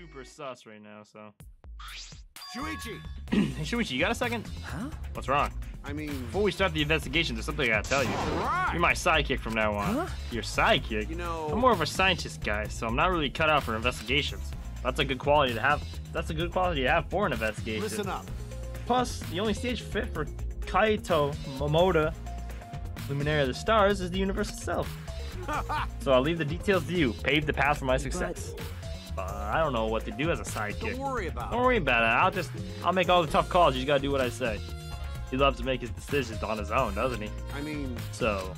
super sus right now, so. Shuichi! Hey, Shuichi, you got a second? Huh? What's wrong? I mean... Before we start the investigation, there's something I gotta tell you. Right. You're my sidekick from now on. Huh? Your sidekick? You know... I'm more of a scientist guy, so I'm not really cut out for investigations. That's a good quality to have. That's a good quality to have for an investigation. Listen up. Plus, the only stage fit for Kaito Momoda, Luminary of the Stars, is the universe itself. So I'll leave the details to you. Pave the path for my success. I don't know what to do as a sidekick. Don't worry about it. Don't worry about it. I'll make all the tough calls. You just gotta do what I say. He loves to make his decisions on his own, doesn't he? I mean... So...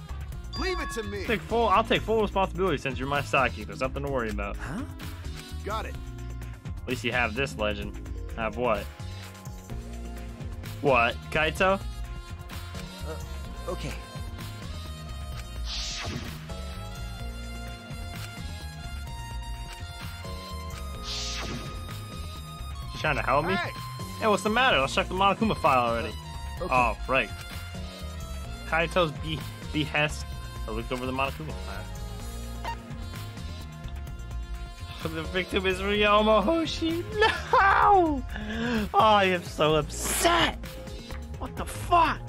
Leave it to me. I'll take full responsibility since you're my sidekick. There's nothing to worry about. Huh? Got it. At least you have this legend. Have what? What? Kaito? Okay. You trying to help me? Hey! Hey, what's the matter? Let's check the Monokuma file already. Okay. Oh, right. Kaito's behest. I looked over the Monokuma file. The victim is Ryoma Hoshi. No! Oh, I am so upset. What the fuck?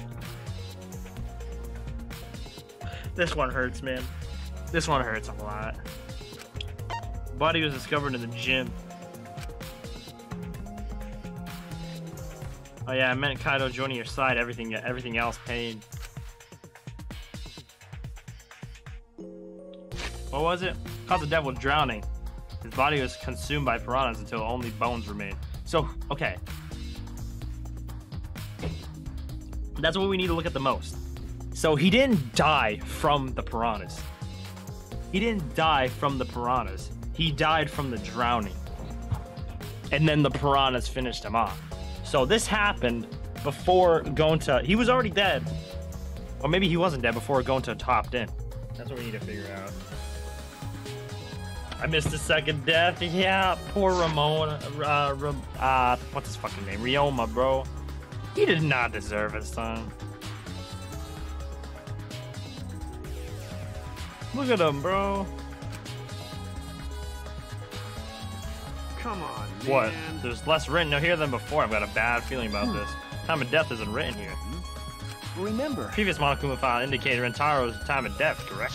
This one hurts, man. This one hurts a lot. Body was discovered in the gym. Oh yeah, I meant Kaito joining your side. Everything else paid. What was it? Caused the devil drowning. His body was consumed by piranhas until only bones remained. So, okay. That's what we need to look at the most. So he didn't die from the piranhas. He didn't die from the piranhas. He died from the drowning. And then the piranhas finished him off. So this happened before Gonta... He was already dead. Or maybe he wasn't dead before Gonta topped in. That's what we need to figure out. I missed the second death. Yeah, poor Ramona. What's his fucking name? Ryoma, bro. He did not deserve it, son. Look at him, bro. Come on, man. What? There's less written here than before. I've got a bad feeling about this. Time of death isn't written here. Remember. Previous Monokuma file indicated Rentaro's time of death, correct?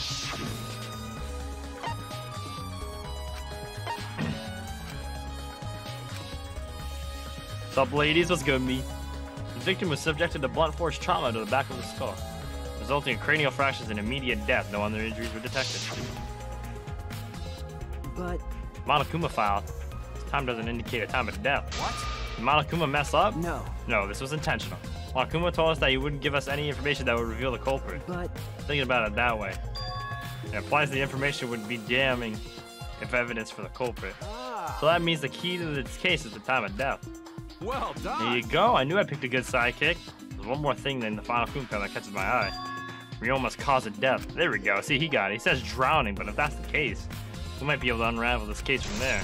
What's up, ladies? What's good, me? The victim was subjected to blunt force trauma to the back of the skull, resulting in cranial fractures and immediate death. No other injuries were detected. But... Monokuma file. This time doesn't indicate a time of death. What? Did Monokuma mess up? No. No, this was intentional. Monokuma told us that he wouldn't give us any information that would reveal the culprit. But... Thinking about it that way, it implies the information would be damning if evidence for the culprit. So that means the key to this case is the time of death. Well done. There you go. I knew I picked a good sidekick. There's one more thing in the final Kumpa that catches my eye. Ryoma's cause of death. There we go. See, he got it. He says drowning, but if that's the case, we might be able to unravel this case from there.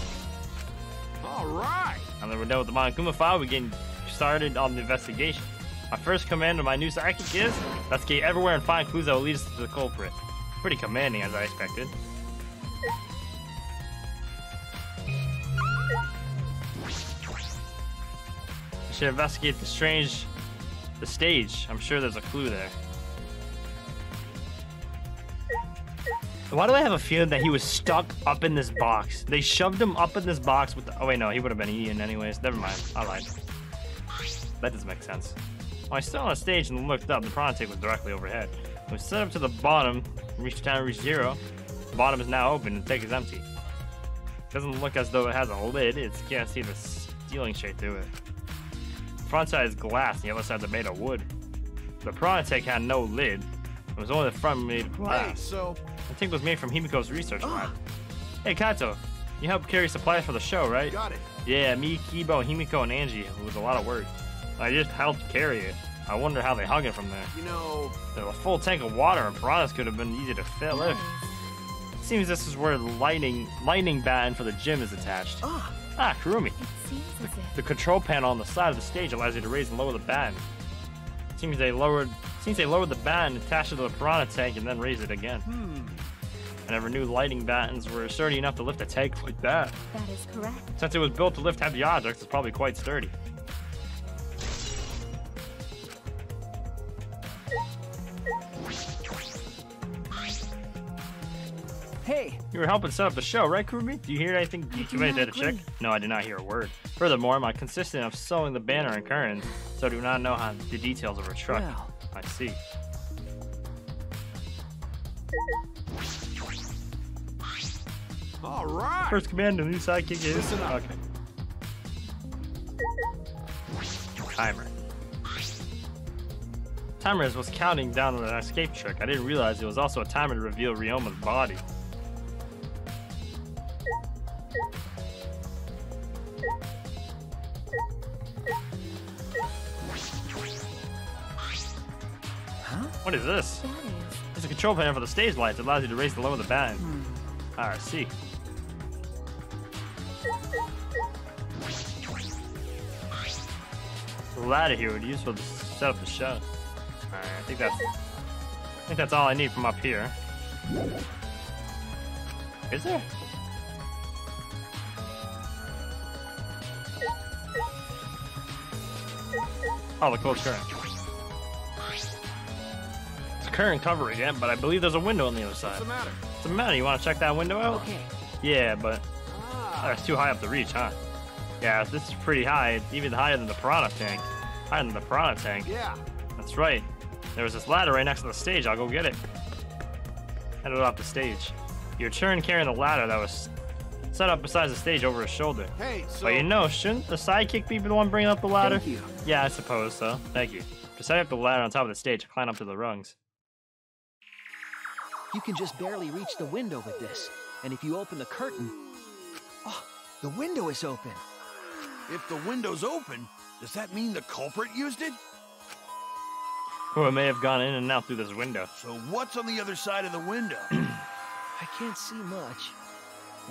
All right. Now that we're done with the Monokuma file, we're getting started on the investigation. My first command of my new sidekick is investigate everywhere and find clues that will lead us to the culprit. Pretty commanding, as I expected. I should investigate the stage. I'm sure there's a clue there. Why do I have a feeling that he was stuck up in this box? They shoved him up in this box with the... Oh wait, no, he would have been eaten anyways. Never mind. I lied. That doesn't make sense. When I stood on a stage and looked up, the piranha tank was directly overhead. When we set up to the bottom, reached time to reach zero. The bottom is now open and the tank is empty. It doesn't look as though it has a lid. You can't see the ceiling straight through it. The front side is glass and the other sides are made of wood. The piranha tank had no lid. It was only the front made of glass. Hey, so... The tank was made from Himiko's research lab. Hey, Kaito, you helped carry supplies for the show, right? Got it. Yeah, me, Kibo, Himiko, and Angie. It was a lot of work. I just helped carry it. I wonder how they hung it from there. You know... There's a full tank of water and piranhas could have been easy to fill if. Seems this is where the lightning batten for the gym is attached. Ah, Kurumi. It seems as if The control panel on the side of the stage allows you to raise and lower the batten. Seems they lowered the batten, attached it to the piranha tank, and then raise it again. I never knew lighting battens were sturdy enough to lift a tank like that. That is correct. Since it was built to lift heavy objects, it's probably quite sturdy. Hey, You were helping set up the show, right, Kurubi? Do you hear anything? I do Somebody not did a check? agree. No, I did not hear a word. Furthermore, I'm consistent of sewing the banner and curtains, so I do not know the details of her truck. well, I see. All right. First command, the new sidekick is. Listen up. Okay. Timer. Timer is what's counting down on an escape trick. I didn't realize it was also a timer to reveal Ryoma's body. huh? What is this? That is. It's a control panel for the stage lights. It allows you to raise the lower the batten. I see. The ladder here would be useful to set up the show. Alright, I think that's all I need from up here. Is there? Oh, the closed current. It's a current cover again, but I believe there's a window on the other side. What's the matter? What's the matter? You want to check that window out? Okay. Yeah, but Ah, it's too high up to reach, huh? Yeah, this is pretty high. It's even higher than the piranha tank. Higher than the piranha tank. yeah. That's right. There was this ladder right next to the stage. I'll go get it. Headed off the stage. Your turn carrying the ladder that was set up beside the stage over his shoulder. Hey, so But you know, shouldn't the sidekick be the one bringing up the ladder? Thank you. Yeah, I suppose so. Thank you. To set up the ladder on top of the stage, climb up to the rungs. You can just barely reach the window with this. And if you open the curtain... Oh, the window is open. If the window's open, does that mean the culprit used it? Or it may have gone in and out through this window. So what's on the other side of the window? I can't see much.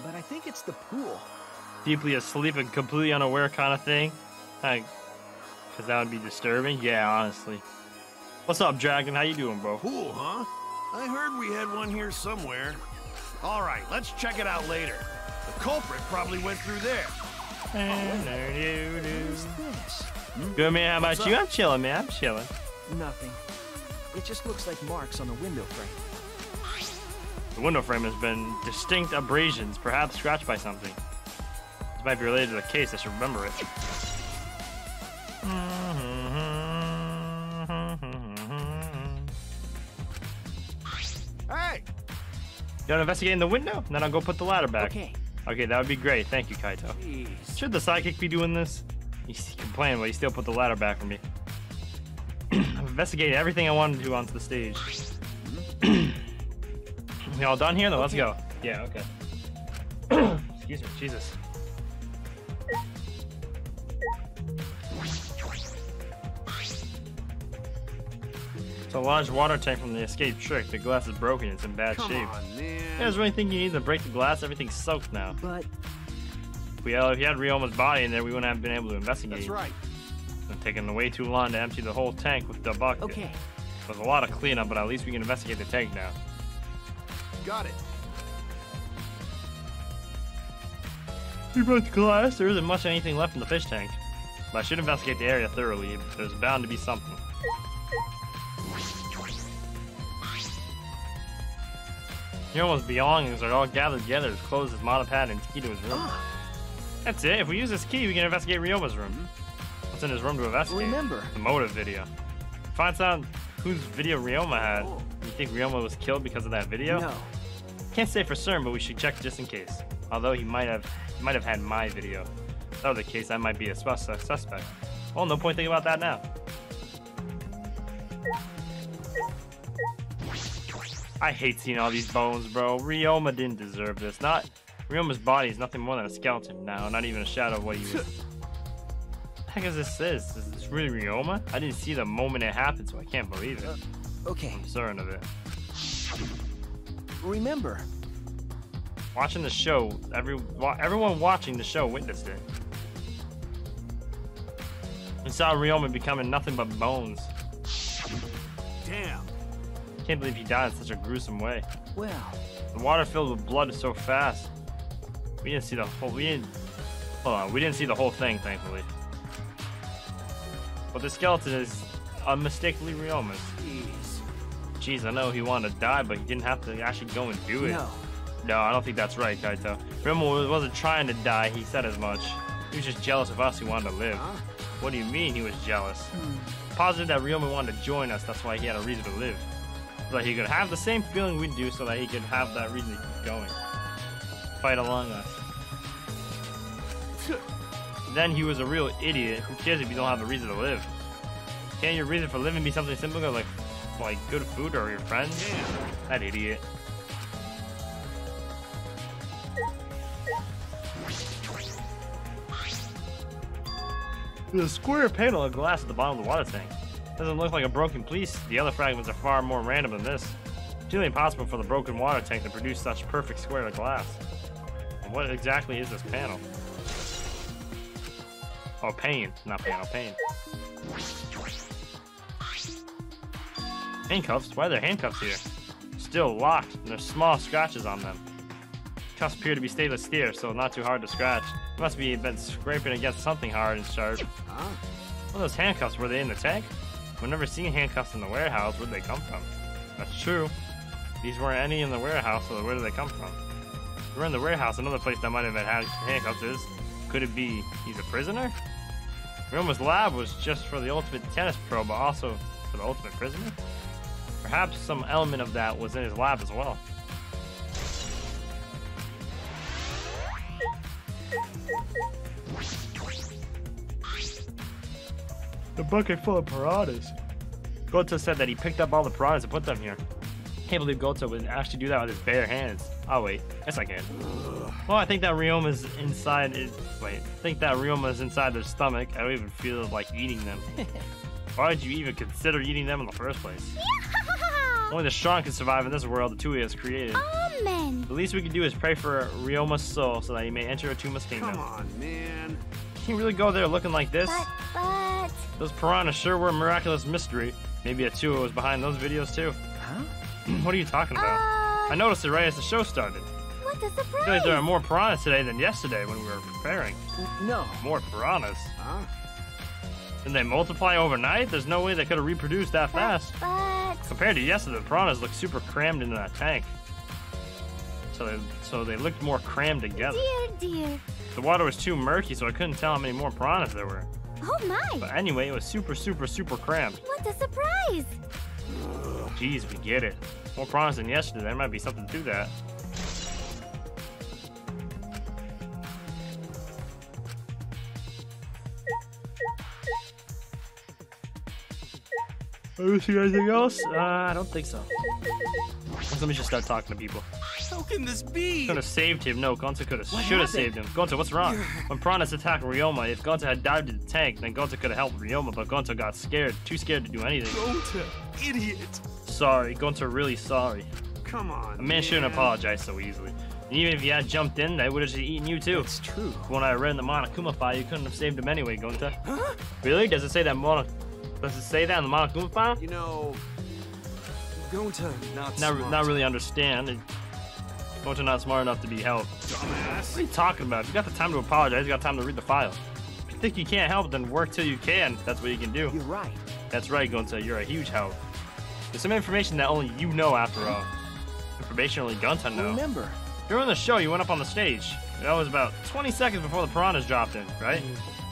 But I think it's the pool. Deeply asleep and completely unaware kind of thing. Because that would be disturbing. Yeah, honestly. What's up, Dragon? How you doing, bro? Pool, huh? I heard we had one here somewhere. All right, let's check it out later. The culprit probably went through there. What's this? Good, man. How about What's you? up? I'm chilling, man. I'm chilling. Nothing. It just looks like marks on the window frame. The window frame has been distinct abrasions, perhaps scratched by something. This might be related to the case. I should remember it. hey, You want to investigate in the window? And then I'll go put the ladder back. Okay. Okay, that would be great. Thank you, Kaito. jeez. Should the sidekick be doing this? He complained, but he still put the ladder back for me. I've investigated everything I wanted to onto the stage. We all done here? Then let's go. Yeah, okay. Excuse me, Jesus. It's a large water tank from the escape trick. The glass is broken. It's in bad Come shape. on, man. You guys really think you need to break the glass? Everything's soaked now. But If you had Ryoma's body in there, we wouldn't have been able to investigate. That's right. It's taken way too long to empty the whole tank with the bucket. okay. There's a lot of cleanup, but at least we can investigate the tank now. Got it. We broke the glass. There isn't much anything left in the fish tank. But I should investigate the area thoroughly. There's bound to be something. Ryoma's belongings are all gathered together. His clothes, his model pad, and key to his room. That's it. If we use this key, we can investigate Ryoma's room. What's in his room to investigate? Remember. The motive video. Finds out whose video Ryoma had. Oh. You think Ryoma was killed because of that video? No. Can't say for certain, but we should check just in case. Although he might have had my video. If that were the case, I might be a suspect. Well, no point thinking about that now. I hate seeing all these bones, bro. Ryoma didn't deserve this. Ryoma's body is nothing more than a skeleton now, not even a shadow of what he was. What the heck is this? Is this really Ryoma? I didn't see the moment it happened, so I can't believe it. Okay. I'm certain of it. Remember. Watching the show, everyone watching the show witnessed it. We saw Ryoma becoming nothing but bones. Damn. Can't believe he died in such a gruesome way. Well, The water filled with blood so fast. We didn't see the whole. Hold on. We didn't see the whole thing, thankfully. But the skeleton is unmistakably Ryoma's. Jeez, I know he wanted to die, but he didn't have to actually go and do it. No, I don't think that's right, Kaito. Ryoma wasn't trying to die. He said as much. He was just jealous of us who wanted to live. What do you mean he was jealous? Positive that Ryoma wanted to join us. That's why he had a reason to live. So that he could have the same feeling we do, so that he could have that reason to keep going. Fight along us. Then he was a real idiot. Who cares if you don't have a reason to live? Can't your reason for living be something simple like good food or your friends? That idiot. There's a square panel of glass at the bottom of the water tank. Doesn't look like a broken piece. The other fragments are far more random than this. It's really impossible for the broken water tank to produce such perfect square of glass. And what exactly is this panel? Oh, pane. Not panel, pane. Handcuffs? Why are there handcuffs here? Still locked, and there's small scratches on them. Cuffs appear to be stainless steel, so not too hard to scratch. It must be been scraping against something hard and sharp. What are those handcuffs? Were they in the tank? We've never seen handcuffs in the warehouse. Where'd they come from? That's true. These weren't any in the warehouse, so where did they come from? If we're in the warehouse. Another place that might have had handcuffs is. Could it be he's a prisoner? Ryoma's lab was just for the ultimate tennis pro, but also for the ultimate prisoner? Perhaps some element of that was in his lab as well. The bucket full of piranhas. Goto said that he picked up all the piranhas and put them here. Can't believe Goto would actually do that with his bare hands. Oh wait, yes I can. Well, I think that Ryoma's inside is. Wait, I think that Ryoma's inside their stomach. I don't even feel like eating them. Why did you even consider eating them in the first place? Only the strong can survive in this world the Tui has created. Amen. The least we can do is pray for Ryoma's soul so that he may enter Atuma's kingdom. Come on, man. Can you really go there looking like this? But... Those piranhas sure were a miraculous mystery. Maybe Atua was behind those videos too. Huh? What are you talking about? I noticed it right as the show started. What a I feel like surprise! there are more piranhas today than yesterday when we were preparing. No. More piranhas. Huh? Didn't they multiply overnight? There's no way they could have reproduced that fast. But... Compared to yesterday, the piranhas look super crammed into that tank. So they looked more crammed together. Dear. The water was too murky, so I couldn't tell how many more piranhas there were. Oh my! But anyway, it was super crammed. What a surprise! Jeez, we get it. More piranhas than yesterday. There might be something to that. Are you see anything else? I don't think so. Let me just start talking to people. How can this be? Could have saved him. No, Gonta should have saved him. Gonta, what's wrong? When piranhas attacked Ryoma, if Gonta had dived into the tank, then Gonta could have helped Ryoma, but Gonta got scared. Too scared to do anything. Gonta, idiot. Sorry, Gonta really sorry. Come on, A man shouldn't apologize so easily. And even if he had jumped in, they would have just eaten you too. It's true. When I read in the Monokuma file, you couldn't have saved him anyway, Gonta. Huh? Really? Does it say that in the Monokuma file? You know, Gonta not Not really understand. Gonta not smart enough to be helped. dumbass. What are you talking about? If you got the time to apologize, you got time to read the file. If you think you can't help, then work till you can. That's what you can do. You're right. That's right, Gonta. You're a huge help. There's some information that only you know after all. Information only Gonta knows. Remember. During the show, you went up on the stage. That was about 20 seconds before the piranhas dropped in, right?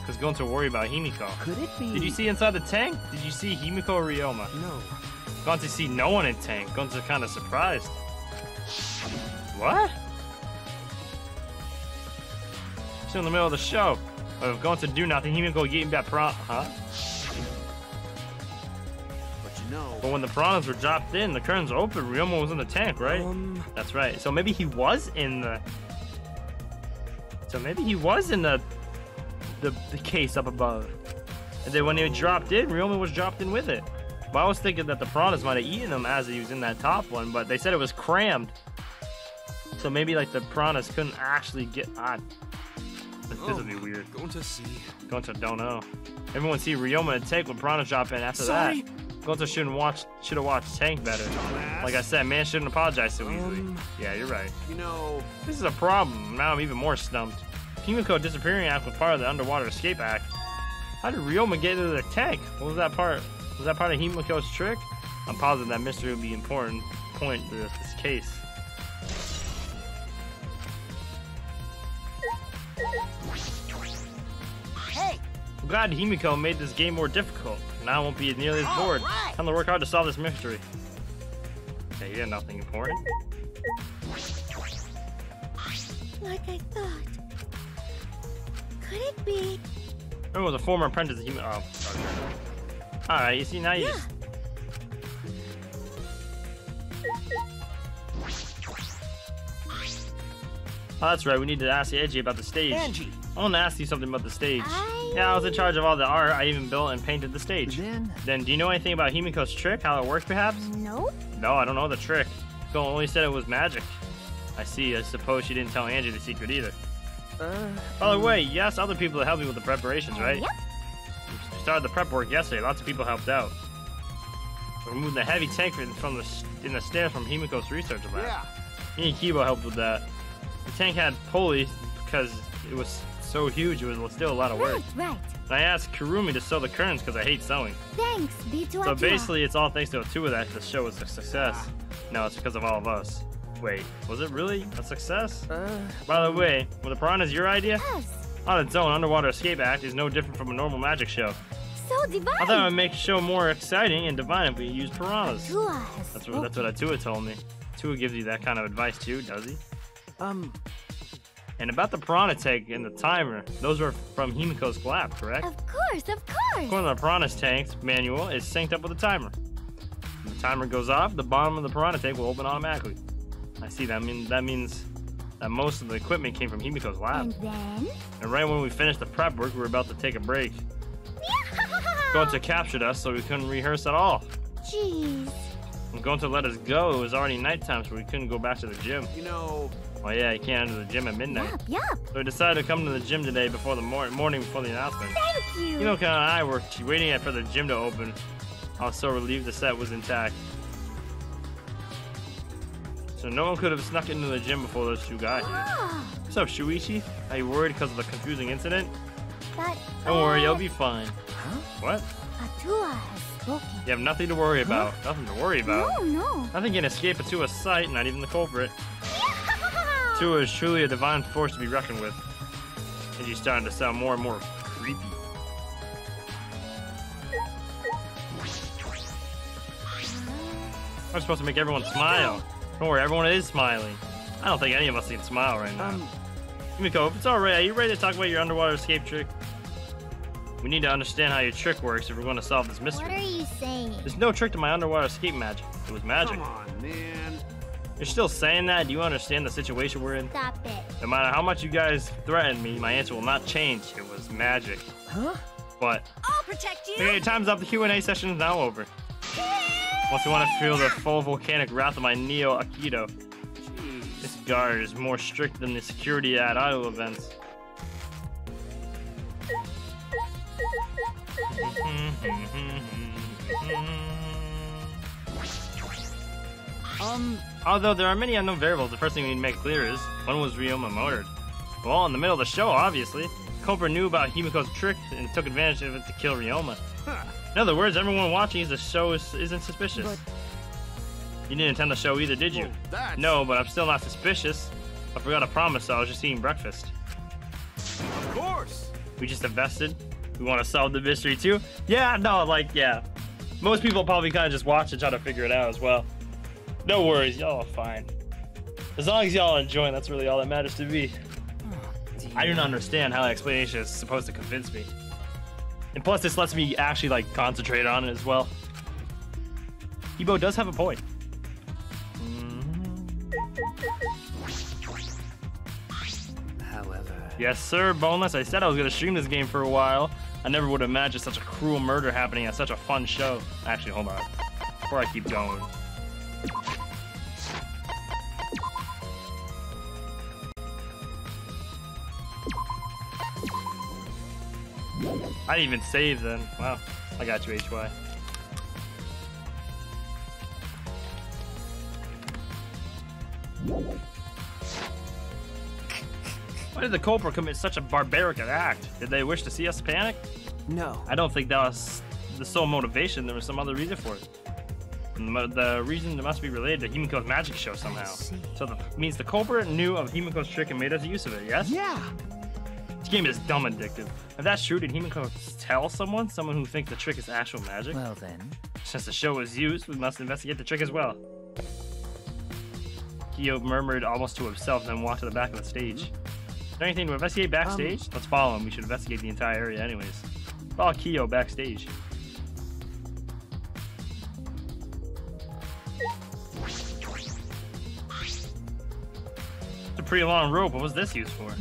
Because Gonta worried about Himiko. Could it be? Did you see inside the tank? Did you see Himiko or Ryoma? No. Gonta see no one in tank. Gonta kind of surprised. What? Still in the middle of the show. But if Gonta do nothing, Himiko getting that piranha. Huh? But you know. But when the piranhas were dropped in, the curtains opened. Ryoma was in the tank, right? That's right. So maybe he was in the. So maybe he was in the case up above. And then when he dropped in, Ryoma was dropped in with it. But I was thinking that the piranhas might have eaten him as he was in that top one, but they said it was crammed. So maybe like the piranhas couldn't actually get on. This would be weird. Gonta see. Gonta don't know. Everyone see Ryoma in the tank when piranhas drop in after that. Gonzo should have watched Tank better. Like I said, man shouldn't apologize so easily. Yeah, you're right. You know... This is a problem. Now I'm even more stumped. Himiko disappearing act was part of the underwater escape act. How did Ryoma get into the tank? What was that part? Was that part of Himiko's trick? I'm positive that mystery will be an important point to this case. Hey! I'm glad Himiko made this game more difficult. Now I won't be nearly as bored. Right. Time to work hard to solve this mystery. Okay, you got nothing important. Like I thought. Could it be? Remember was a former apprentice of Himiko. Oh, sorry. Alright, you see, now you just... Oh, that's right, we need to ask Eiji about the stage. Angie! I want to ask you something about the stage. Yeah, I was in charge of all the art. I even built and painted the stage. Then, do you know anything about Himiko's trick? How it works, perhaps? Nope. No, I don't know the trick. Go only said it was magic. I see. I suppose she didn't tell Angie the secret either. By the way, you asked other people to help you with the preparations, right? Yep. We started the prep work yesterday. Lots of people helped out. We removed the heavy tank in the stairs from Himiko's research lab. Yeah. Me and Kibo helped with that. The tank had pulleys because it was so huge. It was still a lot of work. Right. And I asked Kurumi to sew the curtains because I hate sewing. Thanks, B2. So basically, it's all thanks to Atua that the show was a success. No, it's because of all of us. Wait, was it really a success? By the way, were the piranhas your idea? Yes. On its own, Underwater Escape Act is no different from a normal magic show. So divine. I thought it would make the show more exciting and divine if we used piranhas. Atua has That's what Atua told me. Atua gives you that kind of advice too, does he? And about the piranha tank and the timer, those were from Himiko's lab, correct? Of course. According to the piranha's tank's manual, it's synced up with a timer. When the timer goes off, the bottom of the piranha tank will open automatically. I see. That means that most of the equipment came from Himiko's lab. And then? And right when we finished the prep work, we were about to take a break. Gonzo captured us, so we couldn't rehearse at all. Jeez. When Gonzo let us go, it was already nighttime, so we couldn't go back to the gym. You know... Well, yeah, you can't enter the gym at midnight. Yup. So we decided to come to the gym today before the morning before the announcement. Thank you. You know, Kana and I were waiting for the gym to open. I was so relieved the set was intact. So no one could have snuck into the gym before those two got here. What's up, Shuichi? Are you worried because of the confusing incident? But, Don't worry, you'll be fine. What? Atua has spoken. You have nothing to worry about. Nothing to worry about. No. Nothing can escape Atua's sight, not even the culprit. Atua is truly a divine force to be reckoned with. And she's starting to sound more and more creepy. I'm supposed to make everyone smile. Don't worry, everyone is smiling. I don't think any of us can smile right now. Himiko, if it's alright, are you ready to talk about your underwater escape trick? We need to understand how your trick works if we're going to solve this mystery. What are you saying? There's no trick to my underwater escape magic. It was magic. Come on, man. You're still saying that? Do you understand the situation we're in? Stop it. No matter how much you guys threaten me, my answer will not change. It was magic. Huh? But I'll protect you. okay, time's up. The Q&A session is now over. Once you want to feel the full volcanic wrath of my Neo Aikido, this guard is more strict than the security at idol events. Although there are many unknown variables, the first thing we need to make clear is when was Ryoma murdered? Well, in the middle of the show, obviously. Culprit knew about Himiko's trick and took advantage of it to kill Ryoma. In other words, everyone watching the show isn't suspicious. You didn't attend the show either, did you? No, but I'm still not suspicious. I forgot to promise, so I was just eating breakfast. Of course. We just invested. We want to solve the mystery too? Yeah, no, yeah. Most people probably kind of just watch and try to figure it out as well. No worries, y'all are fine. As long as y'all are enjoying, that's really all that matters to me. I don't understand how that explanation is supposed to convince me. And plus, this lets me actually, concentrate on it as well. Ibo does have a point. However... Yes, sir, Boneless. I said I was going to stream this game for a while. I never would have imagined such a cruel murder happening at such a fun show. Actually, hold on. Before I keep going. I didn't even save then. Wow. I got you, HY. Why did the culprit commit such a barbaric act? Did they wish to see us panic? No. I don't think that was the sole motivation. There was some other reason for it. The reason must be related to Himiko's magic show somehow. So that means the culprit knew of Himiko's trick and made us use of it, yes? Yeah. This game is dumb addictive. If that's true, did Himiko tell someone who thinks the trick is actual magic? Well then. Since the show was used, we must investigate the trick as well. Kyo murmured almost to himself, then walked to the back of the stage. Is there anything to investigate backstage? Let's follow him. We should investigate the entire area anyways. Follow Kyo backstage. It's a pretty long rope. What was this used for?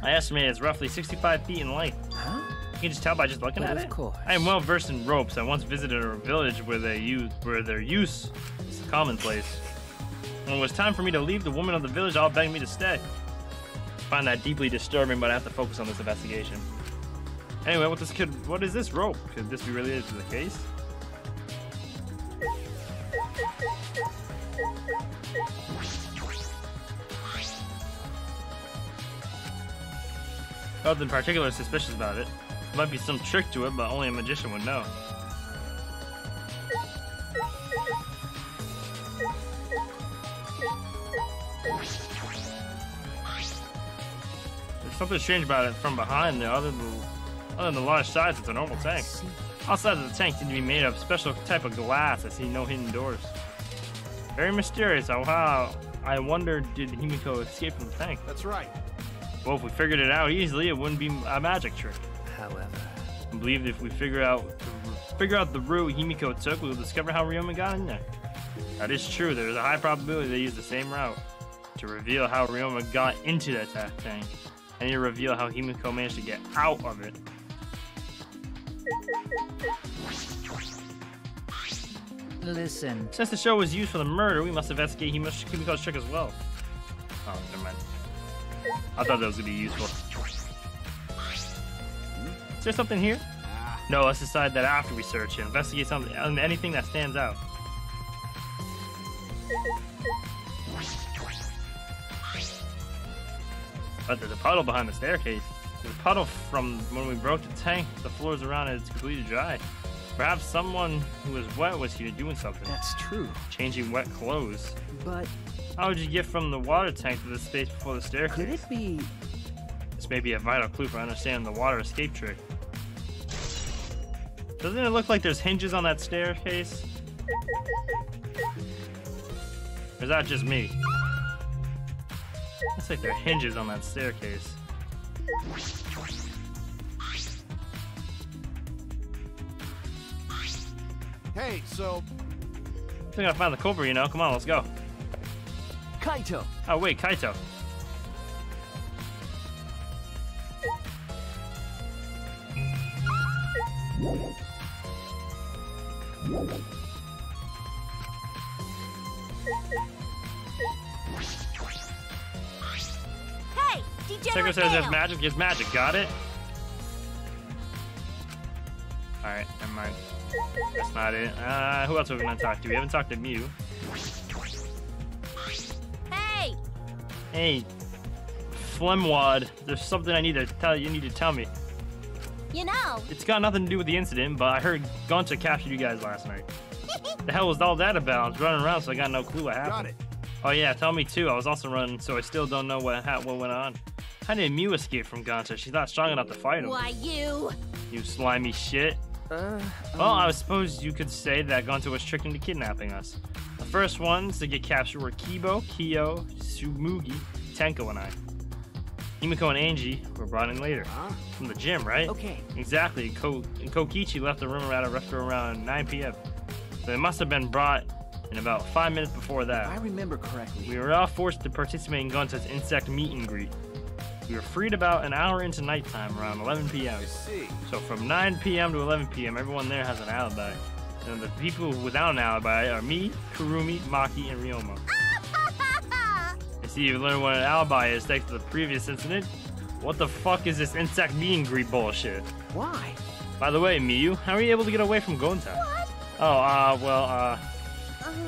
I estimate it's roughly 65 feet in length. Huh? You can just tell by just looking at it. Of course. I am well versed in ropes. I once visited a village where their use is commonplace. When it was time for me to leave, the woman of the village all begged me to stay. I find that deeply disturbing, but I have to focus on this investigation. Anyway, what is this rope? Could this be related to the case? Nothing particularly suspicious about it. There might be some trick to it, but only a magician would know. There's something strange about it from behind there. Other than the large size, it's a normal tank. Outside of the tank seems to be made of special type of glass. I see no hidden doors. Very mysterious. Wow. I wonder, did Himiko escape from the tank? That's right. Well, if we figured it out easily, it wouldn't be a magic trick. However, I believe if we figure out the route Himiko took, we'll discover how Ryoma got in there. That is true. There is a high probability they used the same route to reveal how Ryoma got into that tank, and to reveal how Himiko managed to get out of it. listen. Since the show was used for the murder, we must investigate Himiko's trick as well. Oh, never mind. I thought that was gonna be useful. Is there something here? No, let's decide that after we search and investigate something, anything that stands out. But there's a puddle behind the staircase. There's a puddle from when we broke the tank. The floors around it is completely dry. Perhaps someone who was wet was here doing something. That's true. Changing wet clothes. But How would you get from the water tank to the space before the staircase? could it be? This may be a vital clue for understanding the water escape trick. Doesn't it look like there's hinges on that staircase? Or is that just me? Looks like there are hinges on that staircase. Hey, so I think I found the culprit, you know. Come on, let's go. Kaito! Oh, wait, Kaito. Hey, Checker degenerate says male. if magic is magic. Got it? Alright, never mind. That's not it. Who else are we gonna talk to? We haven't talked to Mew. Hey, Hey, Flemwad, there's something I need to tell you. You need to tell me. you know, It's got nothing to do with the incident, but I heard Gonta captured you guys last night. The hell was all that about? I was running around, so I got no clue what happened. got it. Oh yeah, tell me too. I was also running, so I still don't know what went on. How did Mew escape from Gonta? She's not strong enough to fight him. why you? You slimy shit. Well, I suppose you could say that Gonta was tricked into kidnapping us. The first ones to get captured were Kibo, Kyo, Sumugi, Tenko, and I. Himiko and Angie were brought in later. Huh? From the gym, right? Okay. Exactly. And Kokichi left the room around 9 p.m. So they must have been brought in about 5 minutes before If I that. remember correctly. We were all forced to participate in Gonta's insect meet and greet. We were freed about an hour into nighttime, around 11 p.m. I see. So from 9 p.m. to 11 p.m., everyone there has an alibi. And the people without an alibi are me, Kurumi, Maki, and Ryoma. I see you learned what an alibi is thanks to the previous incident. What the fuck is this insect meet and greet bullshit? Why? By the way, Miyu, how are you able to get away from Gonta? Oh, I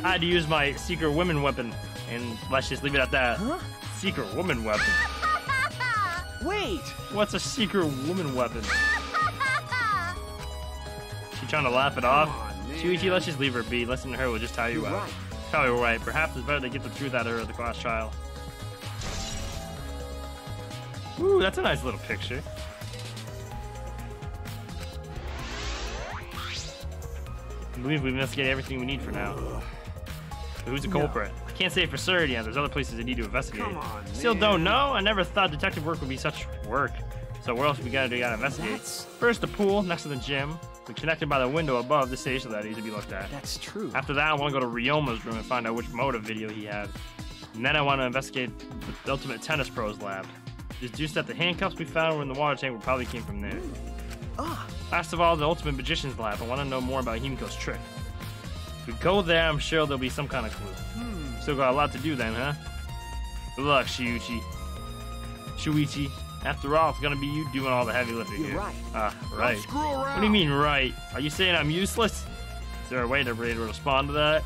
had to use my secret women weapon. And let's just leave it at that. Huh? Secret woman weapon. Wait! What's a secret woman weapon? She trying to laugh it off? Shuichi, let's just leave her be. Listen to her, we'll just tire you You're out. right. Probably right. Perhaps it's better to get the truth out of her at the class trial. Ooh, that's a nice little picture. I believe we've investigated everything we need for now. But who's the culprit? I can't say for certain yet. There's other places they need to investigate. Come on, Still man. don't know? I never thought detective work would be such work. So what else we gotta do? We gotta investigate. That's- First, the pool next to the gym. We're connected by the window above the station that needs to be looked at. That's true. After that, I want to go to Ryoma's room and find out which motive video he had. And then I want to investigate the Ultimate Tennis Pros lab. Just juice that the handcuffs we found in the water tank probably came from there. Ah, Last of all, the Ultimate Magician's lab. I want to know more about Himiko's trick. If we go there, I'm sure there'll be some kind of clue. Still got a lot to do then, huh? Good luck, Shuichi. After all, it's gonna be you doing all the heavy lifting You're here. right. Right. Don't screw around. What do you mean, right? Are you saying I'm useless? Is there a way to be able to respond to that?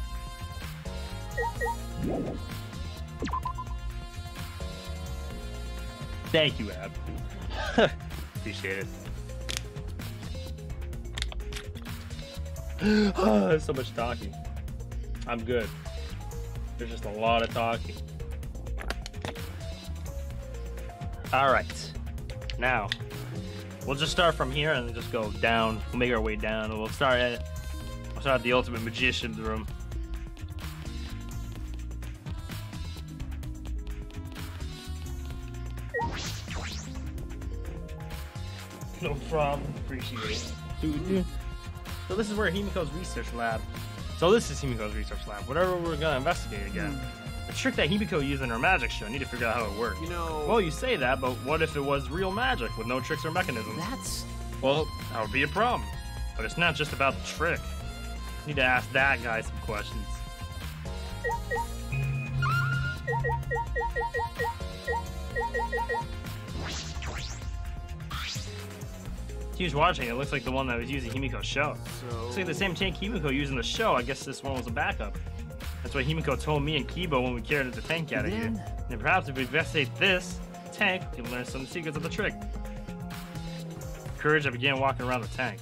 Thank you, Ab. Appreciate it. There's so much talking. I'm good. There's just a lot of talking. Alright. Now, we'll just start from here and then just go down. We'll make our way down and we'll start at the Ultimate Magician's room. No problem. Appreciate it. Dude. So this is where Himiko's research lab. Whatever we're gonna investigate again. The trick that Himiko used in her magic show. I need to figure out how it worked. You know. Well, you say that, but what if it was real magic with no tricks or mechanisms? that's... Well, that would be a problem. But it's not just about the trick. Need to ask that guy some questions. He was watching. It looks like the one that was using Himiko's show. Looks like the same tank Himiko used in the show. I guess this one was a backup. That's what Himiko told me and Kibo when we carried the tank out of here. And perhaps if we investigate this tank, we can learn some secrets of the trick. Courage, I began walking around the tank.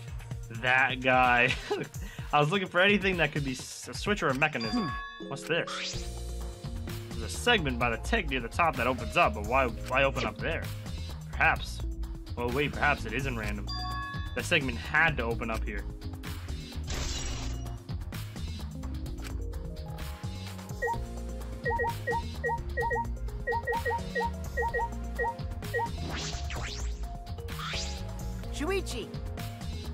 That guy. I was looking for anything that could be a switch or a mechanism. What's this? There's a segment by the tank near the top that opens up, but why open up there? Perhaps. Well, wait, perhaps it isn't random. That segment had to open up here. Shuichi.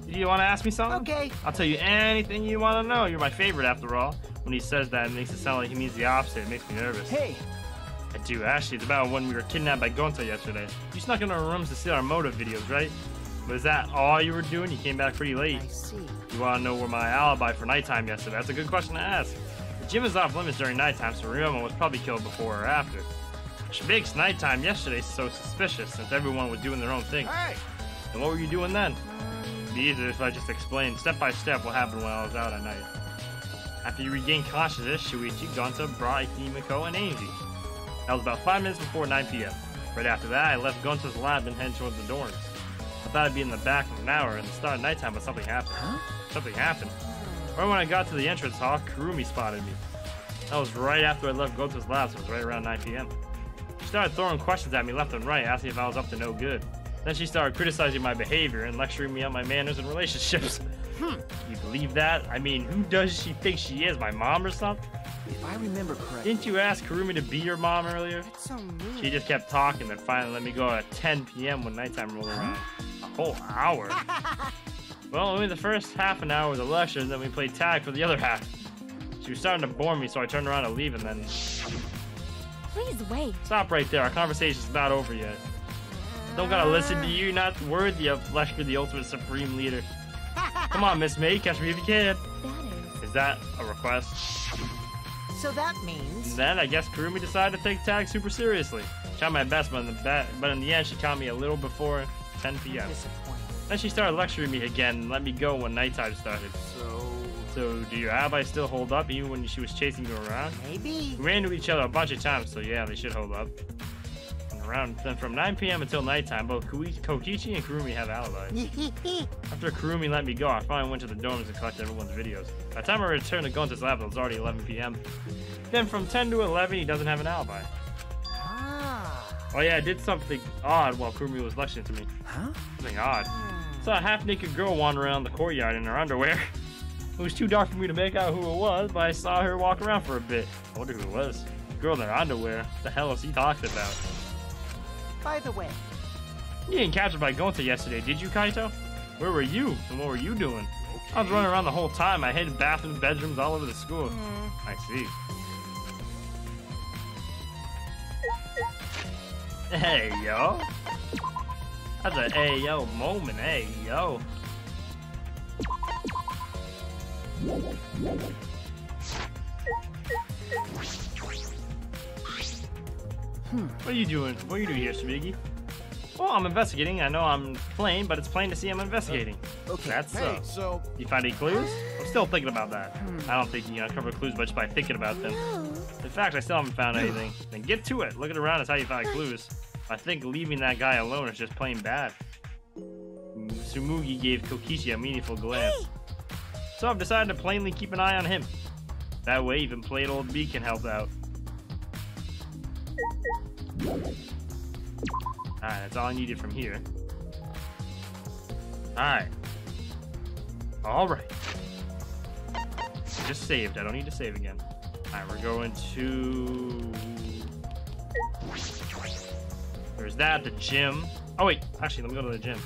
You want to ask me something? Okay. I'll tell you anything you want to know. You're my favorite, after all. When he says that, it makes it sound like he means the opposite. It makes me nervous. Hey, I do, actually. It's about when we were kidnapped by Gonta yesterday. You snuck into our rooms to steal our motive videos, right? But is that all you were doing? You came back pretty late. I see. You want to know where my alibi for nighttime yesterday? That's a good question to ask. The gym is off limits during nighttime, so Ryoma was probably killed before or after. Which makes nighttime yesterday so suspicious, since everyone was doing their own thing. Hey. And what were you doing then? It'd be easier if I just explained step by step what happened when I was out at night. After you regained consciousness, Shuichi, Gonta, brought Himiko, and Angie. That was about 5 minutes before 9 p.m. Right after that, I left Gonta's lab and headed towards the dorms. I thought I'd be in the back in an hour and the start of nighttime, but something happened. Something happened. Right when I got to the entrance hall, Kurumi spotted me. That was right after I left Gonta's lab, so it was right around 9 p.m. She started throwing questions at me left and right, asking if I was up to no good. Then she started criticizing my behavior and lecturing me on my manners and relationships. You believe that? I mean, who does she think she is? My mom or something? if I remember correctly... Didn't you ask Kurumi to be your mom earlier? That's so mean. She just kept talking and finally let me go at 10 p.m. when nighttime rolled around. A whole hour? Well, only the first half an hour was a lecture, and then we played tag for the other half. She was starting to bore me, so I turned around to leave, and then... Please wait. Stop right there. Our conversation's not over yet. Don't gotta listen to you. Not worthy of Leshka, the ultimate supreme leader. Come on, Miss May. Catch me if you can. That Is that a request? So that means... And then I guess Kurumi decided to take tag super seriously. Tried my best, but in the end, she caught me a little before 10 p.m. Disappointed. Then she started lecturing me again and let me go when nighttime started. So So, do your alibis still hold up even when she was chasing you around? Maybe. We ran into each other a bunch of times, so yeah, they should hold up. Then from 9 p.m. until nighttime, both Kokichi and Kurumi have alibis. After Kurumi let me go, I finally went to the dorms and collected everyone's videos. By the time I returned to Gonta's lab, it was already 11 p.m. Then from 10 to 11, he doesn't have an alibi. Ah. Oh yeah, I did something odd while Kurumi was lecturing to me. Huh? Something odd. Saw a half-naked girl wander around the courtyard in her underwear. It was too dark for me to make out who it was, but I saw her walk around for a bit. I wonder who it was. Girl in her underwear. What the hell is he talking about? By the way, You didn't catch it by Gonta yesterday, did you, Kaito? Where were you? And what were you doing? I was running around the whole time. I hid in bathrooms, bedrooms, all over the school. I see. Hey, yo. That's a hey, yo moment. Hey, yo. What are you doing? What are you doing here, Shmiggy? Well, I'm investigating. I know I'm plain, but it's plain to see I'm investigating. Okay. That's Hey, so You find any clues? I'm still thinking about that. I don't think you can uncover clues just by thinking about them. In fact, I still haven't found anything. Then get to it. Looking around is how you find clues. I think leaving that guy alone is just plain bad. Tsumugi gave Kokichi a meaningful glance. So I've decided to plainly keep an eye on him. That way, even plain old me can help out. Alright, that's all I needed from here. Alright. Alright. Just saved. I don't need to save again. Alright, we're going to... There's that, the gym. Oh wait, actually, let me go to the gym.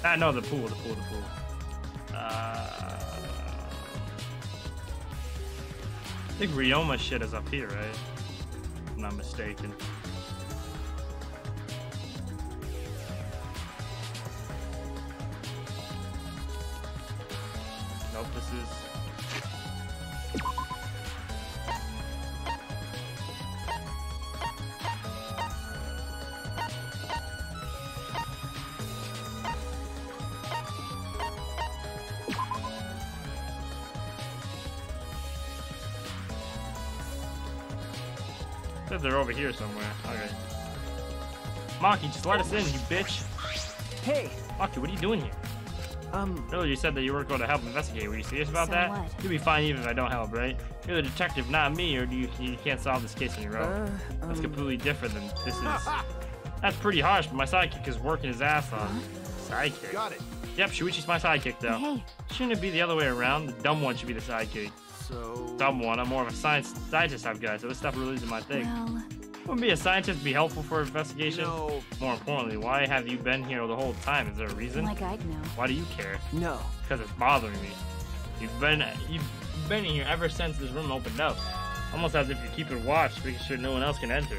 Ah, no, the pool. I think Ryoma shit is up here, right? If I'm not mistaken. Nope, this is... Said they're over here somewhere. Okay. Maki, just let us in, you bitch. Hey, Maki, what are you doing here? Earlier you said that you weren't going to help investigate. Were you serious about So that? what? You'll be fine even if I don't help, right? You're the detective, not me, or you can't solve this case on your own? That's completely different than this is. That's pretty harsh, but my sidekick is working his ass off. Sidekick? got it. Yep, Shuichi's my sidekick, though. Hey, Shouldn't it be the other way around? The dumb one should be the sidekick. So Dumb one, I'm more of a scientist type guy, so this stuff really isn't my thing. well, Wouldn't be a scientist be helpful for investigation? No. More importantly, why have you been here the whole time? Is there a reason? like I'd know. Why do you care? no. Because it's bothering me. You've been in here ever since this room opened up. Almost as if you keep it watched, making sure no one else can enter.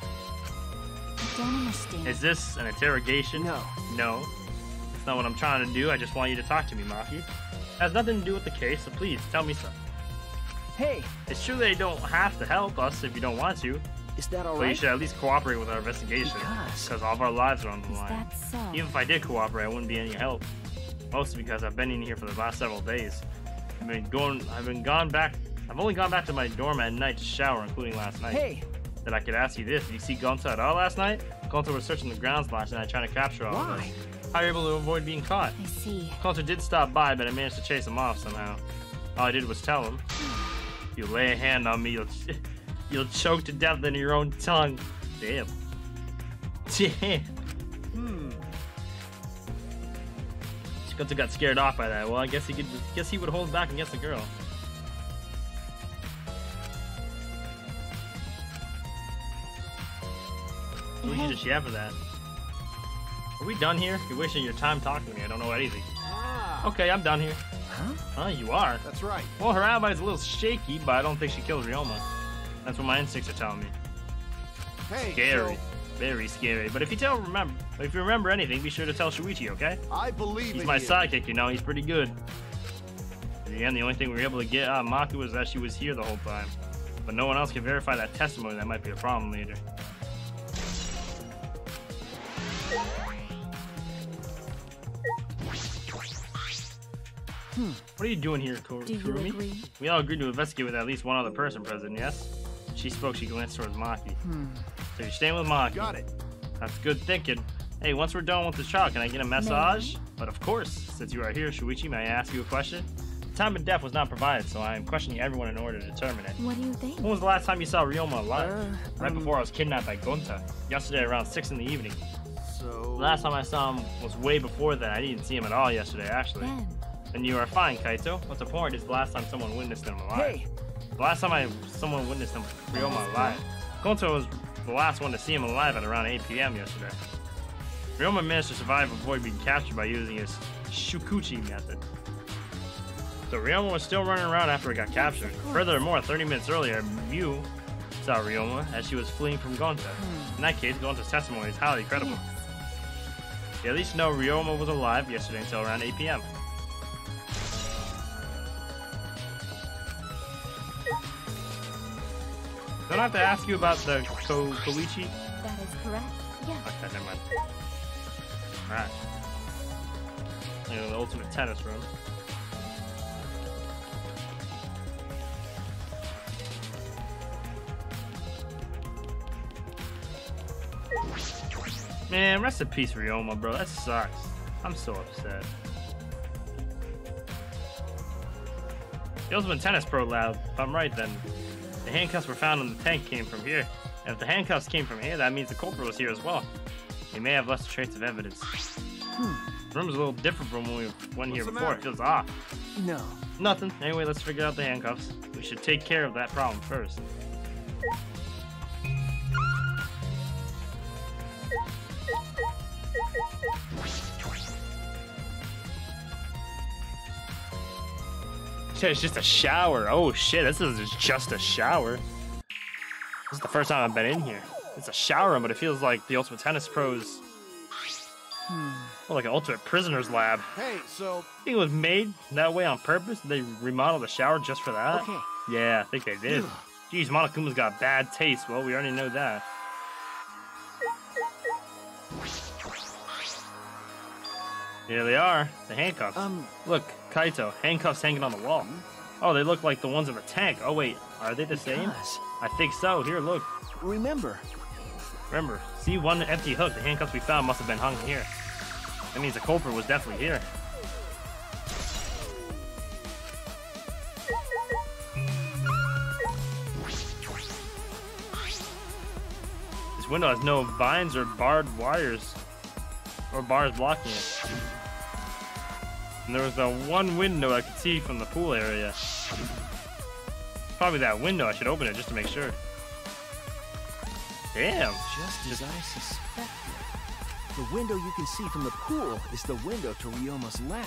I don't understand. Is this an interrogation? No. No. That's not what I'm trying to do. I just want you to talk to me, Maki. It has nothing to do with the case, so please, tell me something. Hey, It's true they don't have to help us if you don't want to, is that all but you right? should at least cooperate with our investigation. Because all of our lives are on the Is line. that so? Even if I did cooperate, I wouldn't be any help. Mostly because I've been in here for the last several days. I've only gone back to my dorm at night to shower, including last night. Hey, That I could ask you this. Did you see Gonta at all last night? Gonta was searching the grounds last night trying to capture all of us. why? How are you able to avoid being caught? I see. Gonta did stop by, but I managed to chase him off somehow. All I did was tell him. If you lay a hand on me, you'll choke to death in your own tongue. Damn. Damn. Gonta got scared off by that. Well, I guess he would hold back against the girl. What Hey. did she have for that? Are we done here? You're wasting your time talking to me. I don't know anything. Okay, I'm done here. Huh? You are? That's right. Well, her alibi's a little shaky, but I don't think she killed Ryoma. That's what my instincts are telling me. Hey, Scary. so Very scary. But if you remember anything, be sure to tell Shuichi, okay? I believe He's in my you. sidekick, you know. He's pretty good. Again, the only thing we were able to get out of Maki was that she was here the whole time. But no one else can verify that testimony. That might be a problem later. What are you doing here, Do you Kurumi? agree? We all agreed to investigate with at least one other person present, yes? She spoke, she glanced towards Maki. So you're staying with Maki. Got it. That's good thinking. Hey, once we're done with the trial, can I get a massage? But of course, since you are here, Shuichi, may I ask you a question? Time and death was not provided, so I am questioning everyone in order to determine it. What do you think? When was the last time you saw Ryoma alive? Right before I was kidnapped by Gonta. Yesterday around 6 in the evening. So... The last time I saw him was way before that. I didn't see him at all yesterday, actually. Ben. Then you are fine, Kaito. What's important is the last time someone witnessed him alive. Hey! The last time someone witnessed him, Ryoma alive. Gonta was the last one to see him alive at around 8 p.m. yesterday. Ryoma managed to survive and avoid being captured by using his Shukuchi method. So Ryoma was still running around after he got captured. Furthermore, 30 minutes earlier, Mew saw Ryoma as she was fleeing from Gonta. In that case, Gonta's testimony is highly credible. You at least know Ryoma was alive yesterday until around 8 p.m. Don't I have to ask you about the Koichi? That is correct. Yes. Okay, never mind. Alright. The ultimate tennis room. Man, rest in peace, Ryoma, bro. That sucks. I'm so upset. The Ultimate Tennis Pro Lab. If I'm right, then the handcuffs were found in the tank came from here. And if the handcuffs came from here, that means the culprit was here as well. He may have left trace of evidence. The room's a little different from when we went here before. It feels off. No. Nothing. Anyway, let's figure out the handcuffs. We should take care of that problem first. Shit, it's just a shower. Oh shit, this is just a shower. This is the first time I've been in here. It's a shower room, but it feels like the Ultimate Tennis Pro's... Well, like an Ultimate Prisoner's Lab. Hey, so... I think it was made that way on purpose. They remodeled the shower just for that. Okay. Yeah, I think they did. Jeez, Monokuma's got bad taste. Well, we already know that. Here they are, the handcuffs. Look, Kaito, handcuffs hanging on the wall. Oh, they look like the ones in the tank. Oh wait, are they the same? Because, I think so. Here, look. remember, See one empty hook. The handcuffs we found must have been hung here. That means the culprit was definitely here. This window has no vines or barbed wires or bars blocking it. And there was the one window I could see from the pool area. Probably that window. I should open it just to make sure. Damn. just as I suspected. The window you can see from the pool is the window to Ryoma's lab.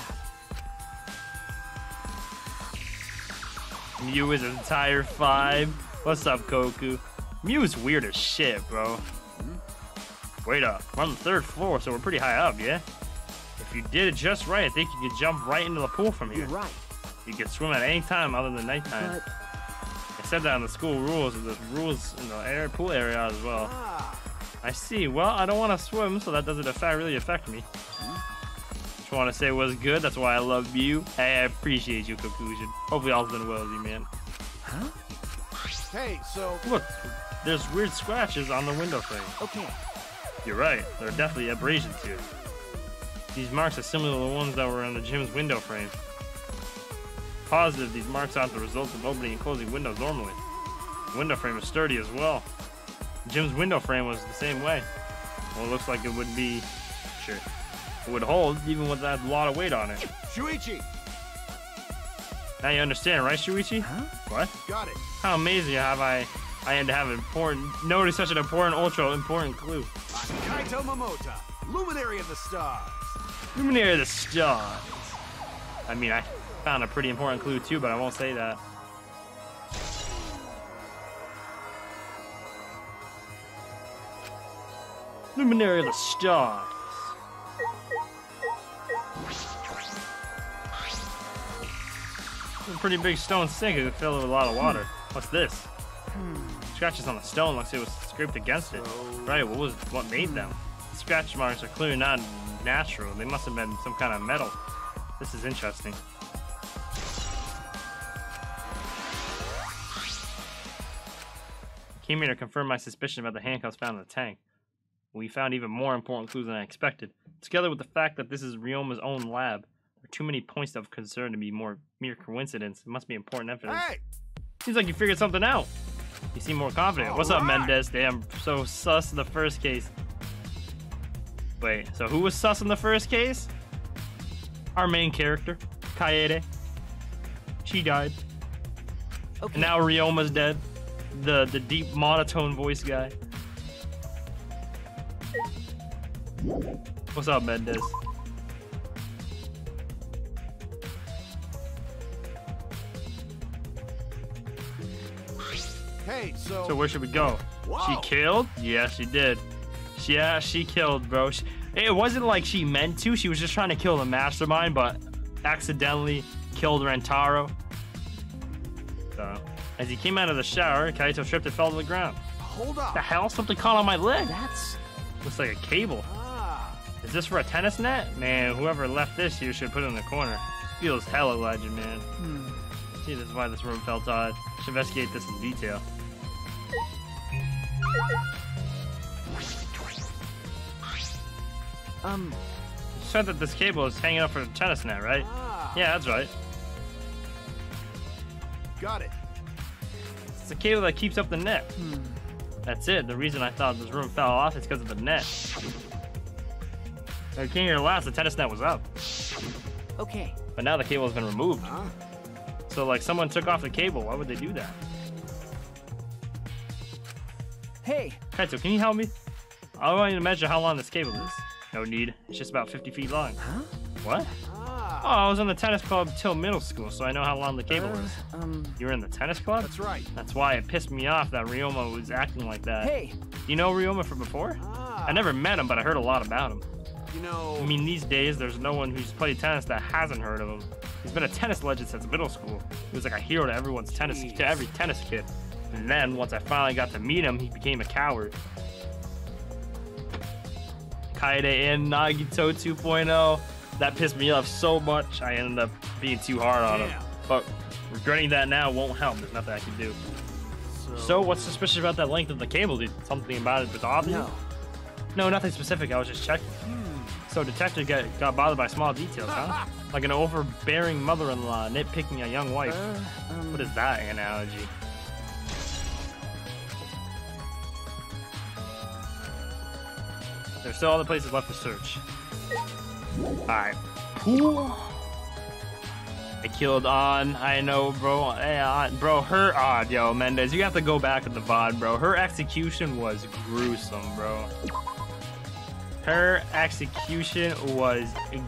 Mew is a tire 5. What's up, Koku? Mew is weird as shit, bro. Wait up. We're on the 3rd floor, so we're pretty high up, yeah? If you did it just right, I think you could jump right into the pool from here. You're right. You could swim at any time other than nighttime. But They said that in the school rules, and the rules in the pool area as well. I see. Well, I don't want to swim, so that doesn't really affect me. Just want to say it was good. That's why I love you. Hey, I appreciate you, Conclusion. Hopefully all's been well with you, man. huh? Hey, so... Look, there's weird scratches on the window frame. Okay. You're right. There are definitely abrasions here. These marks are similar to the ones that were on the gym's window frame. Positive, these marks aren't the result of opening and closing windows normally. The window frame is sturdy as well. The gym's window frame was the same way. Well, it looks like it would be... Sure. It would hold, even with that lot of weight on it. Shuichi! Now you understand, right, Shuichi? Huh? What? Got it. How amazing have I am to have notice such an important, ultra important clue. I'm Kaito Momota, Luminary of the Stars. Luminary of the Stars. I mean, I found a pretty important clue too, but I won't say that. Luminary of the Stars. It's a pretty big stone sink. It could fill it with a lot of water. What's this? Scratches on the stone. Looks like it was scraped against it. Right, what made them? The scratch marks are clearly not natural. They must have been some kind of metal. This is interesting. Came here to confirm my suspicion about the handcuffs found in the tank. We found even more important clues than I expected. Together with the fact that this is Ryoma's own lab, there are too many points of concern to be mere coincidence. It must be important evidence. Hey! Seems like you figured something out. You seem more confident. What's up, Mendez? Damn, so sus in the first case. Wait, so who was sus in the first case? Our main character, Kaede. She died. Okay. And now Ryoma's dead. The deep monotone voice guy. What's up, Mendez? Hey, So where should we go? Whoa. She killed? Yeah, she did. Yeah, she killed, bro. It wasn't like she meant to. She was just trying to kill the mastermind, but accidentally killed Rentaro. So, as he came out of the shower, Kaito tripped and fell to the ground. Hold up. The hell? Something caught on my leg. That's... Looks like a cable. Ah. Is this for a tennis net? Man, whoever left this here should put it in the corner. Feels hella legend, man. See, this is why this room felt odd. Should investigate this in detail. You said that this cable is hanging up for a tennis net, right? Ah. Yeah, that's right. Got it. It's the cable that keeps up the net. That's it. The reason I thought this room fell off is because of the net. When I came here last, the tennis net was up. Okay. But now the cable has been removed. Huh? So, like, someone took off the cable. Why would they do that? Hey, Kaito, can you help me? I want you to measure how long this cable is. No need. It's just about 50 feet long. Huh? What? Ah. Oh, I was in the tennis club till middle school, so I know how long the cable is. You were in the tennis club? That's right. That's why it pissed me off that Ryoma was acting like that. hey, You know Ryoma from before? Ah. I never met him, but I heard a lot about him. You know. I mean, these days, there's no one who's played tennis that hasn't heard of him. He's been a tennis legend since middle school. He was like a hero to every tennis kid. And then, once I finally got to meet him, he became a coward. Kaede in Nagito 2.0. That pissed me off so much, I ended up being too hard on him. Damn. But regretting that now won't help. There's nothing I can do. So what's suspicious about that length of the cable? Did something about it bother you? no. No, nothing specific. I was just checking. So detective got bothered by small details, huh? Like an overbearing mother-in-law nitpicking a young wife. What is that analogy? There's still other places left to search. Alright. Pool. I killed On. I know, bro. Hey, bro, her odd, yo, Mendez. You have to go back at the VOD, bro. Her execution was gruesome, bro. Her execution was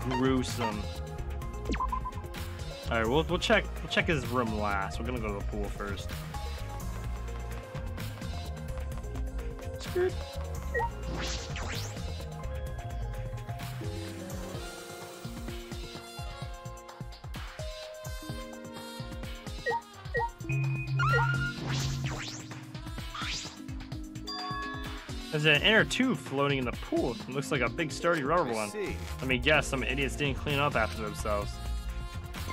gruesome. Alright, we'll check his room last. We're gonna go to the pool first. Skirt. There's an inner tube floating in the pool. It looks like a big sturdy rubber one. See. Let me guess, some idiots didn't clean up after themselves.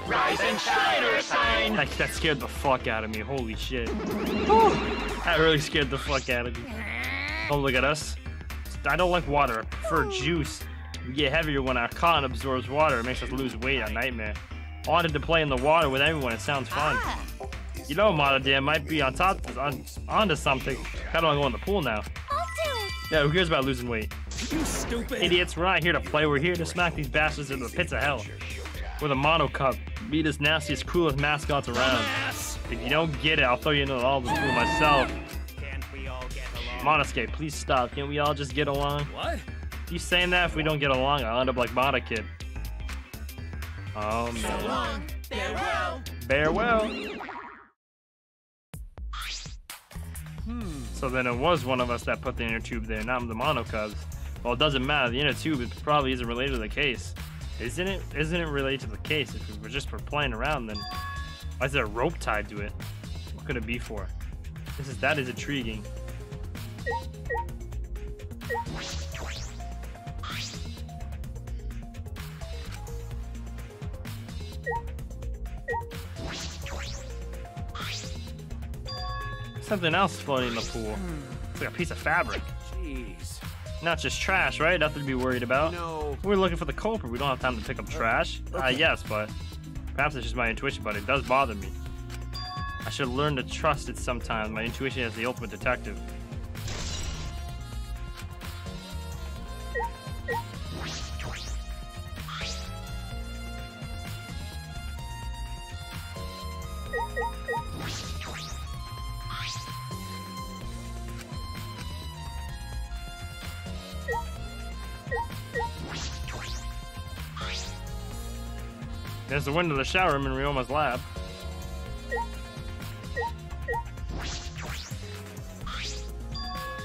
Rise and shine, Earthsign! That scared the fuck out of me. Holy shit. That really scared the fuck out of me. Don't look at us. I don't like water. I prefer juice. We get heavier when our cotton absorbs water. It makes us lose weight. A nightmare. I wanted to play in the water with everyone. It sounds fun. You know, Monodam might be onto something. Kinda wanna go in the pool now. Yeah, who cares about losing weight? You stupid! Idiots, we're not here to play. We're here to smack these bastards into the pits of hell. We're the Mono Cub. Be the nastiest, coolest mascots around. If you don't get it, I'll throw you into all the pool myself. Can't we all get along? Monoscape, please stop. Can't we all just get along? What? You saying that if we don't get along, I'll end up like Mono Kid. Oh man. Farewell! Farewell. So then it was one of us that put the inner tube there, not the Mono Cubs. Well, it doesn't matter. The inner tube probably isn't related to the case. Isn't it? Isn't it related to the case? If we were just for playing around, then why is there a rope tied to it? What could it be for? That is intriguing. Something else floating in the pool. It's like a piece of fabric. Jeez. Not just trash, right? Nothing to be worried about. No. We're looking for the culprit. We don't have time to pick up trash. Yes, but perhaps it's just my intuition, but it does bother me. I should learn to trust it sometimes. My intuition is the ultimate detective. There's the window of the shower room in Ryoma's lab.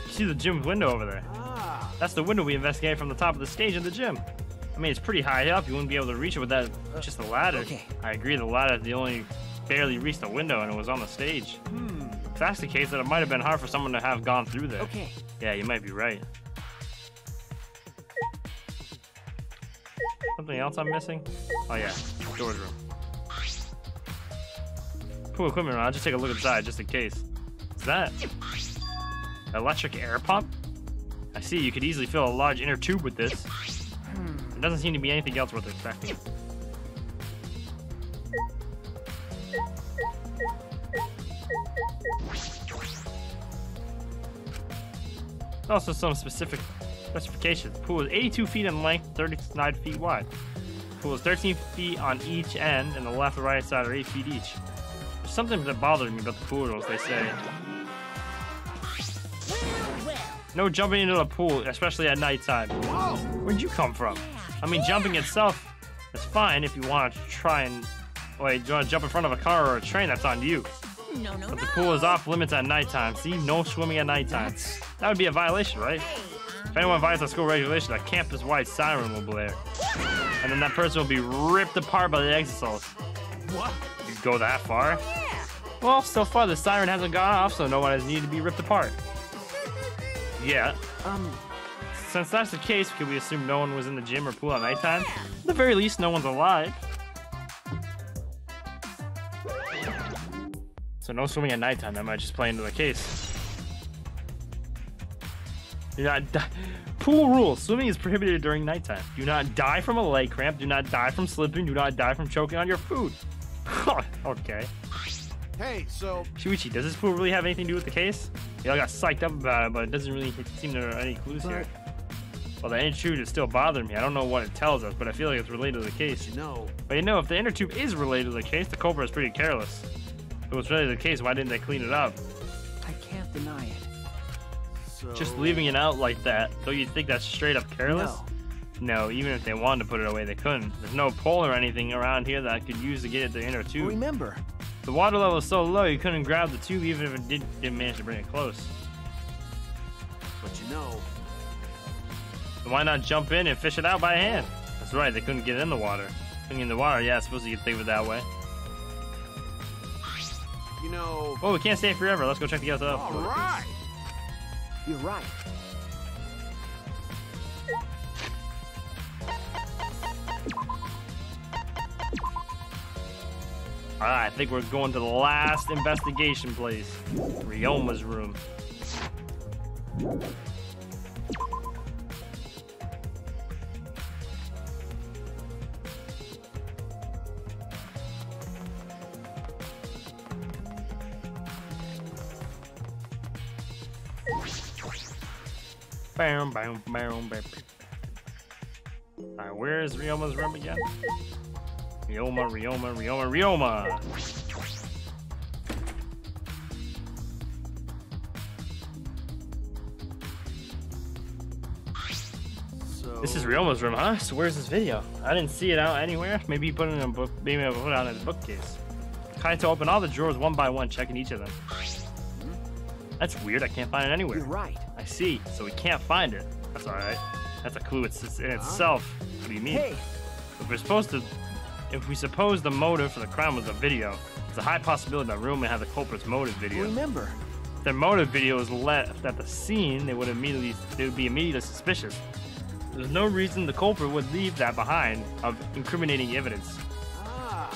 You see the gym window over there? That's the window we investigated from the top of the stage in the gym. I mean, it's pretty high up. You wouldn't be able to reach it with that, just the ladder. Okay. I agree, the ladder, they only barely reached the window and it was on the stage. If that's the case, then it might have been hard for someone to have gone through there. Okay. Yeah, you might be right. Something else I'm missing? Oh yeah, storage room. Pool equipment room. I'll just take a look inside just in case. What's that? Electric air pump? I see, you could easily fill a large inner tube with this. There doesn't seem to be anything else worth expecting. Also some specifications. The pool is 82 feet in length, 39 feet wide. The pool is 13 feet on each end, and the left and right side are 8 feet each. There's something that bothers me about the pool rules, they say. No jumping into the pool, especially at nighttime. Where'd you come from? I mean, jumping itself is fine if you want to try and... Wait, you want to jump in front of a car or a train, that's on you. But the pool is off limits at nighttime. See, no swimming at nighttime. That would be a violation, right? If anyone violates the school regulation, a campus-wide siren will blare. And then that person will be ripped apart by the exorcist. What? You go that far? Well, so far the siren hasn't gone off, so no one has needed to be ripped apart. Yeah. Since that's the case, can we assume no one was in the gym or pool at nighttime? At the very least, no one's alive. So no swimming at nighttime. That might just play into the case. Do not die. Pool rules. Swimming is prohibited during nighttime. Do not die from a leg cramp. Do not die from slipping. Do not die from choking on your food. Okay. Hey, so... Shuichi, does this pool really have anything to do with the case? Y'all got psyched up about it, but it doesn't really seem there are any clues here. Well, the inner tube is still bothering me. I don't know what it tells us, but I feel like it's related to the case. But you know, if the inner tube is related to the case, the culprit is pretty careless. If it was related to the case, why didn't they clean it up? I can't deny it. So... Just leaving it out like that, don't you think that's straight up careless? No. No, even if they wanted to put it away, they couldn't. There's no pole or anything around here that I could use to get at the inner tube. Remember, The water level is so low, you couldn't grab the tube even if it didn't manage to bring it close. But you know... So why not jump in and fish it out by hand? That's right, they couldn't get in the water. Couldn't get in the water, yeah, I suppose you could think of it that way. You know... Oh, we can't stay forever. Let's go check the outside. All right! you're right. Alright, I think we're going to the last investigation place. Ryoma's room. Bam, bam, bam, bam. Alright, where is Ryoma's room again? Ryoma. So... This is Ryoma's room, huh? So where's this video? I didn't see it out anywhere. Maybe he put it in a book. Maybe I put it on his bookcase. Kaito opened all the drawers one by one, checking each of them. That's weird. I can't find it anywhere. You're right. I see. So we can't find it. That's all right. That's a clue in itself. What do you mean? Hey, If we suppose the motive for the crime was a video, there's a high possibility that Ryoma had the culprit's motive video. remember, If their motive video was left at the scene, they would be immediately suspicious. There's no reason the culprit would leave that behind of incriminating evidence.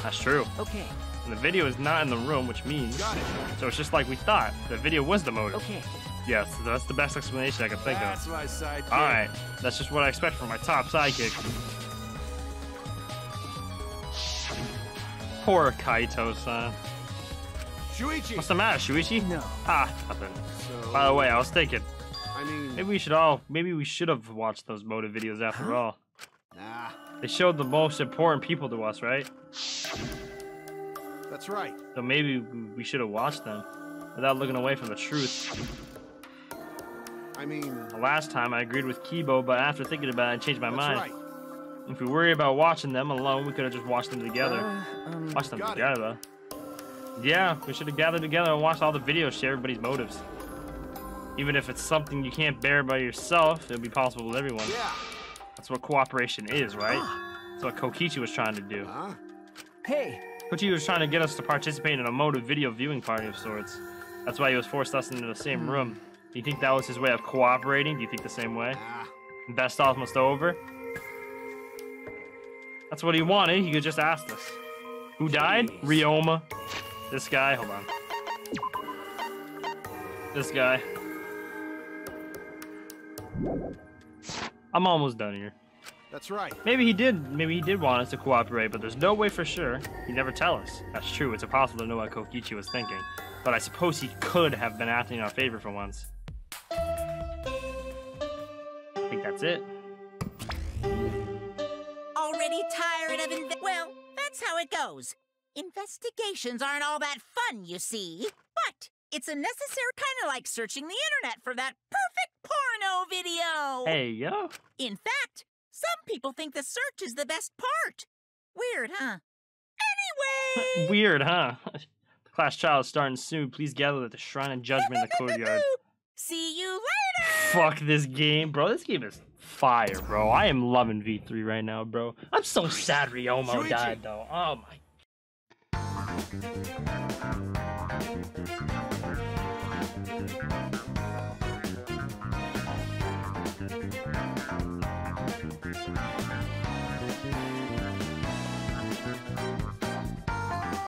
That's true. okay. And the video is not in the room, which means... Got it. So it's just like we thought. The video was the motive. Okay. Yes, that's the best explanation I can think That's of. my sidekick. Alright, that's just what I expect from my top sidekick. Poor Kaito-san. Shuichi. What's the matter, Shuichi? No. Ah, nothing. So, By the way, I was thinking, I mean, maybe we should have watched those motive videos after all. nah, They showed the most important people to us, right? that's right. So maybe we should have watched them without looking away from the truth. I mean, The last time I agreed with Kibo, but after thinking about it, I changed my that's mind. right. If we worry about watching them alone, we could have just watched them together. Watch them got it. together. Yeah, we should have gathered together and watched all the videos, share everybody's motives. Even if it's something you can't bear by yourself, it'll be possible with everyone. Yeah. That's what cooperation is, right? That's what Kokichi was trying to do. Huh? Hey. Kokichi was trying to get us to participate in a motive video viewing party of sorts. That's why he was forced us into the same room. Do you think that was his way of cooperating? Do you think the same way? Ah, Best almost over? That's what he wanted. He could just ask us. Who died? Jeez. Ryoma. This guy. Hold on. This guy. I'm almost done here. that's right. Maybe he did want us to cooperate, but there's no way for sure. He'd never tell us. That's true. It's impossible to know what Kokichi was thinking. But I suppose he could have been acting in our favor for once. I think that's it. Already tired of well, that's how it goes. Investigations aren't all that fun, you see. But it's a necessary kind of like searching the internet for that perfect porno video. Hey, yo. In fact, some people think the search is the best part. Weird, huh? Anyway. Weird, huh? The class trial is starting soon. Please gather at the Shrine of Judgment in the courtyard. See you later. Fuck this game, bro. This game is fire, bro. I am loving V3 right now, bro. I'm so sad Ryomo Shuichi. died, though. Oh my.